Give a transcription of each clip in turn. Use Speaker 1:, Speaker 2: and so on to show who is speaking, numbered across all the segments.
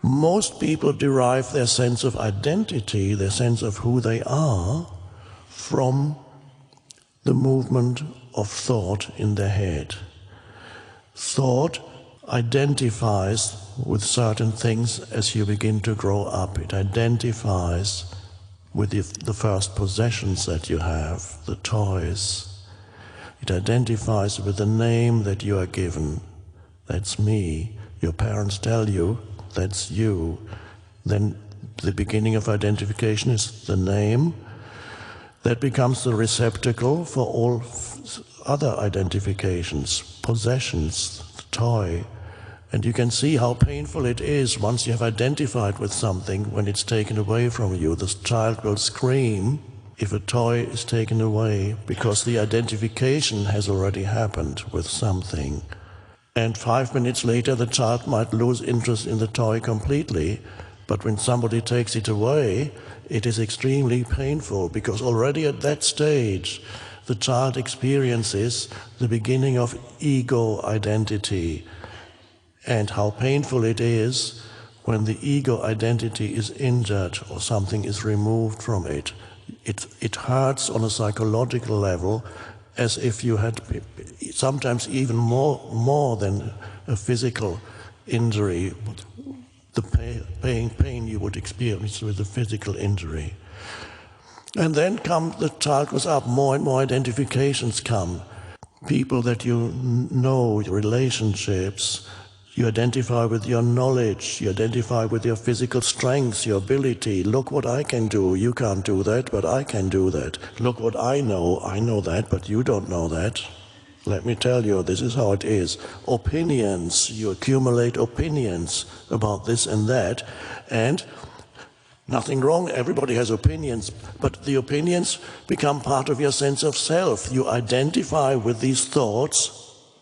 Speaker 1: Most people derive their sense of identity, their sense of who they are, from the movement of thought in their head. Thought identifies with certain things as you begin to grow up. It identifies with the first possessions that you have, the toys. It identifies with the name that you are given. That's me. Your parents tell you, that's you. Then the beginning of identification is the name. That becomes the receptacle for all other identifications, possessions, the toy. And you can see how painful it is once you have identified with something when it's taken away from you. The child will scream if a toy is taken away because the identification has already happened with something. And 5 minutes later the child might lose interest in the toy completely, but when somebody takes it away, it is extremely painful because already at that stage the child experiences the beginning of ego identity, and how painful it is when the ego identity is injured or something is removed from it. It hurts on a psychological level as if you had sometimes even more than a physical injury, the pain you would experience with a physical injury. And then the child goes up, more and more identifications come. People that you know, relationships, you identify with your knowledge, you identify with your physical strengths, your ability. Look what I can do, you can't do that, but I can do that. Look what I know that, but you don't know that. Let me tell you, this is how it is. Opinions, you accumulate opinions about this and that, and nothing wrong, everybody has opinions, but the opinions become part of your sense of self. You identify with these thoughts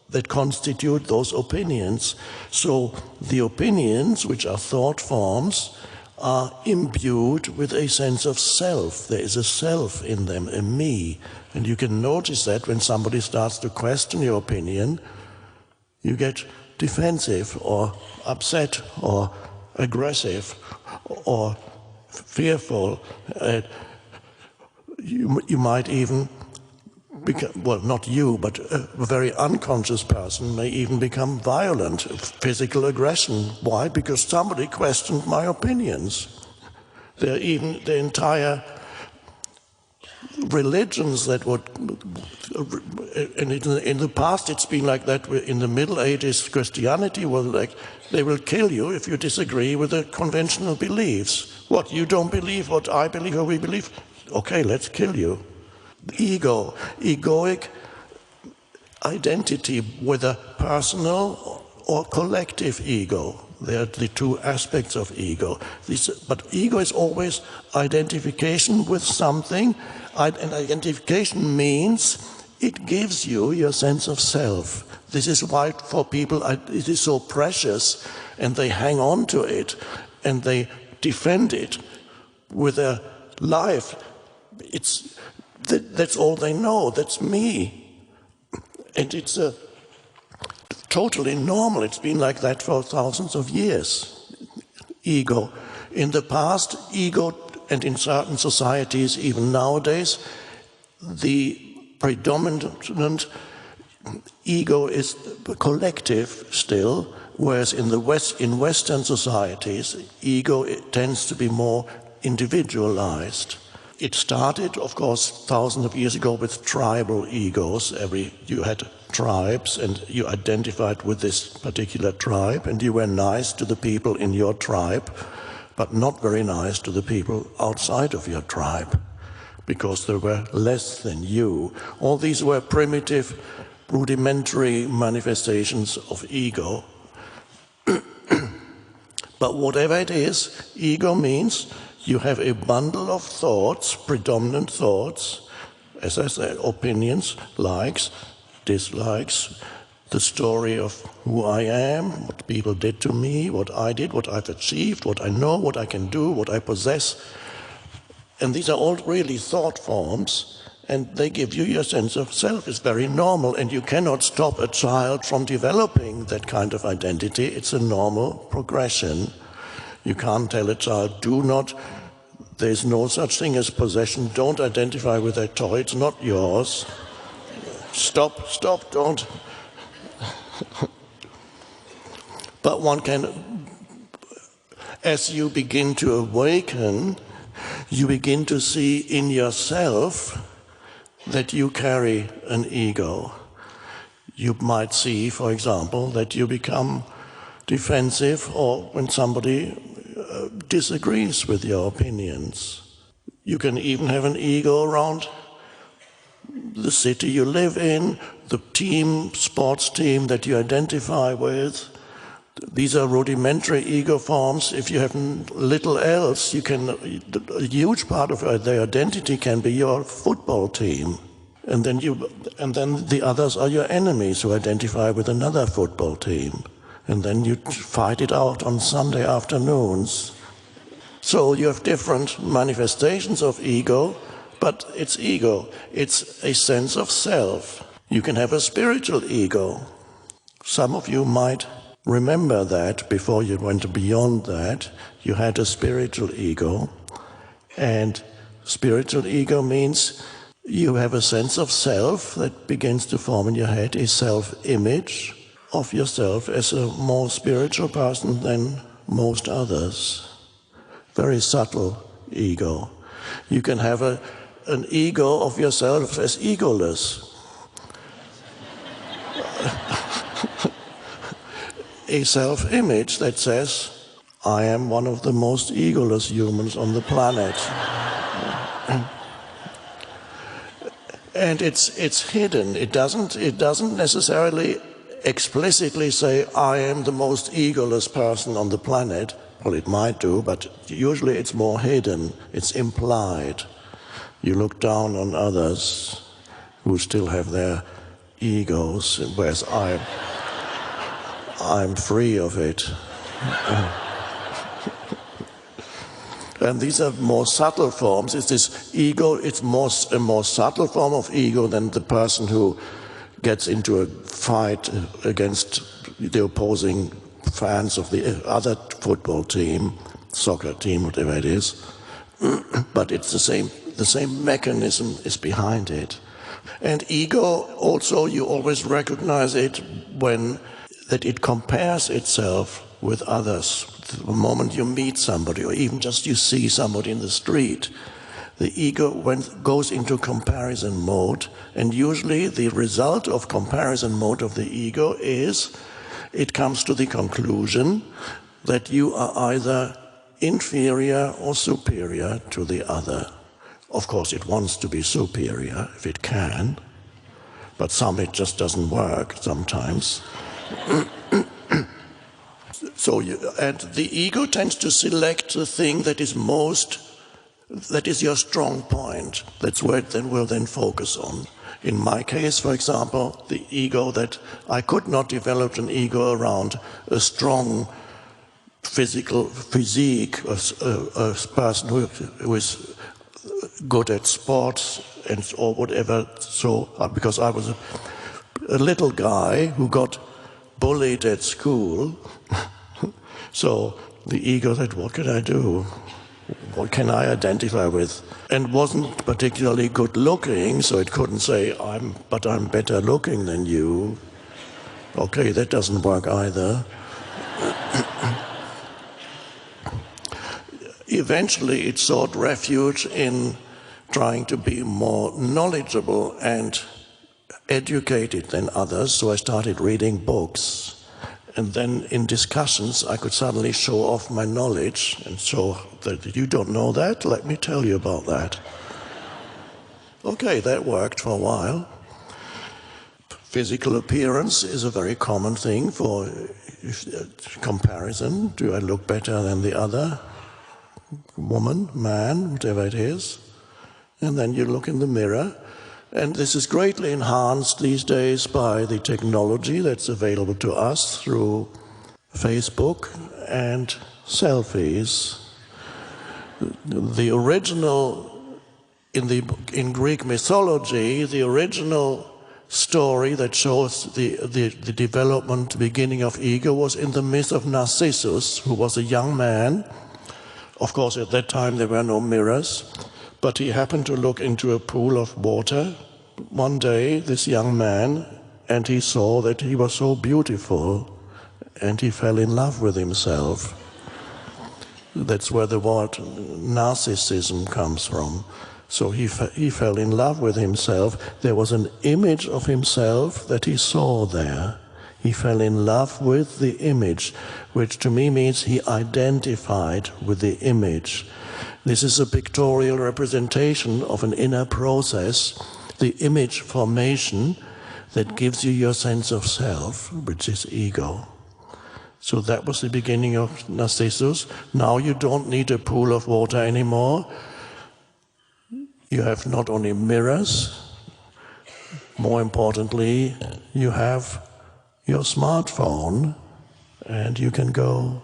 Speaker 1: that constitute those opinions. So the opinions, which are thought forms, are imbued with a sense of self. There is a self in them, a me. And you can notice that when somebody starts to question your opinion, you get defensive or upset or aggressive or fearful. You might even become, well, not you, but a very unconscious person may even become violent, physical aggression. Why? Because somebody questioned my opinions. There are even the entire religions that would, and in the past it's been like that. In the Middle Ages, Christianity was like, they will kill you if you disagree with the conventional beliefs. What, you don't believe what I believe or we believe? Okay, let's kill you. Ego, egoic identity, whether personal or collective ego. They are the two aspects of ego. But ego is always identification with something, and identification means it gives you your sense of self. This is why for people it is so precious, and they hang on to it, and they defend it with their life. That's all they know, that's me. And it's totally normal, it's been like that for thousands of years. Ego. In the past, ego, and in certain societies, even nowadays, the predominant ego is collective still, whereas in Western societies, ego tends to be more individualized. It started, of course, thousands of years ago with tribal egos. You had tribes and you identified with this particular tribe, and you were nice to the people in your tribe, but not very nice to the people outside of your tribe, because they were less than you. All these were primitive, rudimentary manifestations of ego. But whatever it is, ego means you have a bundle of thoughts, predominant thoughts, as I said, opinions, likes, dislikes, the story of who I am, what people did to me, what I did, what I've achieved, what I know, what I can do, what I possess. And these are all really thought forms, and they give you your sense of self. It's very normal, and you cannot stop a child from developing that kind of identity. It's a normal progression. You can't tell a child, there's no such thing as possession, don't identify with that toy, it's not yours. Stop, don't. But one can, as you begin to awaken, you begin to see in yourself that you carry an ego. You might see, for example, that you become defensive or when somebody disagrees with your opinions. You can even have an ego around the city you live in, the sports team that you identify with. These are rudimentary ego forms. If you have little else, a huge part of their identity can be your football team. And then the others are your enemies who identify with another football team. And then you fight it out on Sunday afternoons. So you have different manifestations of ego, but it's ego. It's a sense of self. You can have a spiritual ego. Some of you might remember that before you went beyond that, you had a spiritual ego. And spiritual ego means you have a sense of self that begins to form in your head, a self-image of yourself as a more spiritual person than most others. Very subtle ego. You can have an ego of yourself as egoless. A self-image that says, I am one of the most egoless humans on the planet. And it's hidden. It doesn't necessarily explicitly say, I am the most egoless person on the planet. Well, it might do, but usually it's more hidden. It's implied. You look down on others who still have their egos, whereas I'm free of it. And these are more subtle forms. It's this ego, it's a more subtle form of ego than the person who gets into a fight against the opposing fans of the other football team, soccer team, whatever it is. But it's the same mechanism is behind it. And ego also, you always recognize it that it compares itself with others. The moment you meet somebody, or even just you see somebody in the street, the ego goes into comparison mode, and usually the result of comparison mode of the ego is it comes to the conclusion that you are either inferior or superior to the other. Of course, it wants to be superior if it can, but it just doesn't work sometimes. And the ego tends to select the thing that is your strong point. That's where it will then focus on. In my case, for example, the ego that I could not develop an ego around a strong physical physique, a person who is good at sports or whatever. So, because I was a little guy who got bullied at school, so the ego said, what can I do? What can I identify with? And wasn't particularly good looking, so it couldn't say, but I'm better looking than you. Okay, that doesn't work either. Eventually it sought refuge in trying to be more knowledgeable and educated than others, so I started reading books. And then in discussions, I could suddenly show off my knowledge and show that you don't know that, let me tell you about that. Okay, that worked for a while. Physical appearance is a very common thing for comparison. Do I look better than the other woman, man, whatever it is? And then you look in the mirror. And this is greatly enhanced these days by the technology that's available to us through Facebook and selfies. The original, in Greek mythology, the original story that shows the development, beginning of ego was in the myth of Narcissus, who was a young man. Of course, at that time there were no mirrors, but he happened to look into a pool of water one day, this young man, and he saw that he was so beautiful, and he fell in love with himself. That's where the word narcissism comes from. So he fell in love with himself. There was an image of himself that he saw there. He fell in love with the image, which to me means he identified with the image. This is a pictorial representation of an inner process, the image formation that gives you your sense of self, which is ego. So that was the beginning of Narcissus. Now you don't need a pool of water anymore. You have not only mirrors, more importantly, you have your smartphone, and you can go.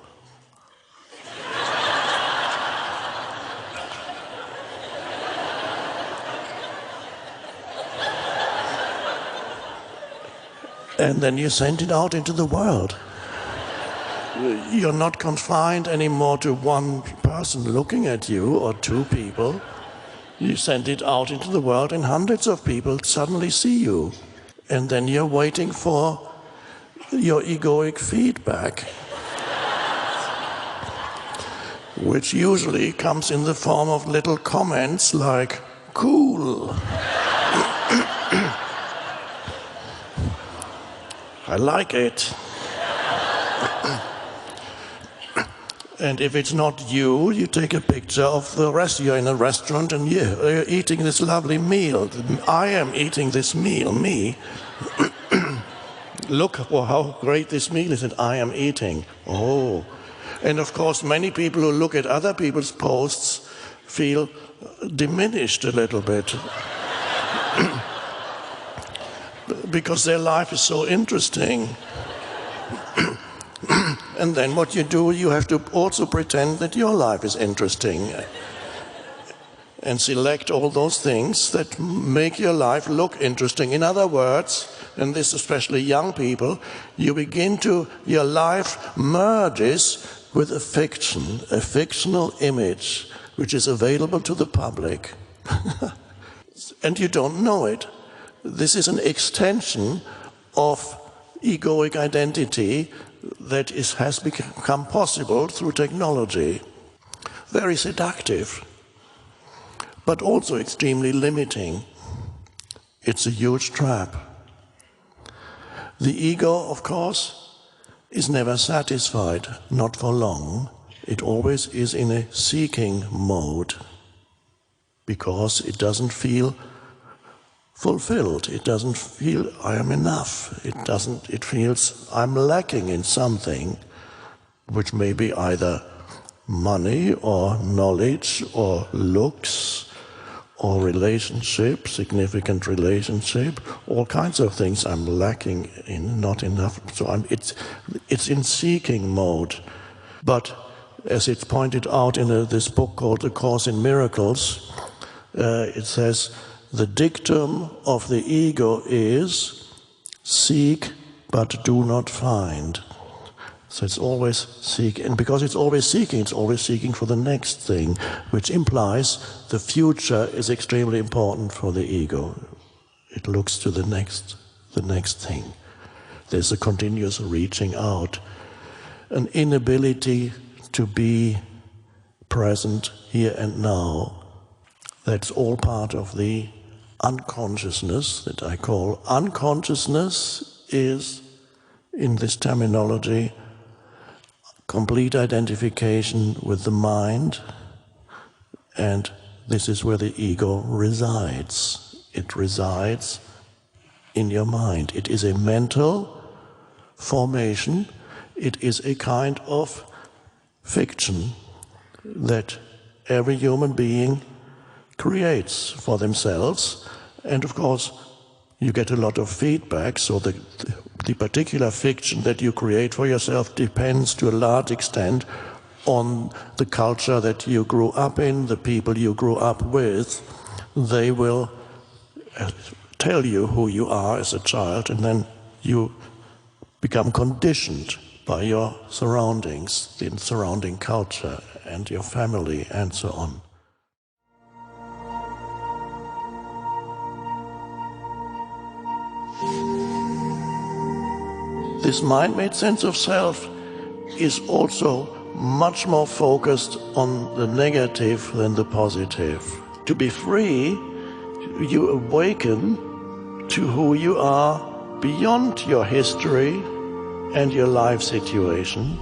Speaker 1: And then you send it out into the world. You're not confined anymore to one person looking at you or two people. You send it out into the world and hundreds of people suddenly see you. And then you're waiting for your egoic feedback, which usually comes in the form of little comments like, cool. I like it. And if it's not you, you take a picture of the rest. You're in a restaurant and you're eating this lovely meal. I am eating this meal, me. Look how great this meal is that I am eating. Oh. And of course, many people who look at other people's posts feel diminished a little bit. Because their life is so interesting. And then what you do, you have to also pretend that your life is interesting. And select all those things that make your life look interesting. In other words, and this especially young people, your life merges with a fiction, a fictional image, which is available to the public. And you don't know it. This is an extension of egoic identity that has become possible through technology. Very seductive, but also extremely limiting. It's a huge trap. The ego, of course, is never satisfied, not for long. It always is in a seeking mode, because it doesn't feel fulfilled. It doesn't feel I am enough. It feels I'm lacking in something, which may be either money or knowledge or looks or relationship, significant relationship, all kinds of things I'm lacking in, not enough. So it's in seeking mode. But as it's pointed out in this book called A Course in Miracles, it says, the dictum of the ego is seek but do not find. So it's always seeking, and because it's always seeking for the next thing, which implies the future is extremely important for the ego. It looks to the next thing. There's a continuous reaching out, an inability to be present here and now. That's all part of the unconsciousness that I call. Unconsciousness is, in this terminology, complete identification with the mind, and this is where the ego resides. It resides in your mind. It is a mental formation. It is a kind of fiction that every human being creates for themselves, and of course you get a lot of feedback, so the particular fiction that you create for yourself depends to a large extent on the culture that you grew up in, the people you grew up with. They will tell you who you are as a child, and then you become conditioned by your surroundings, the surrounding culture, and your family, and so on. This mind-made sense of self is also much more focused on the negative than the positive. To be free, you awaken to who you are beyond your history and your life situation.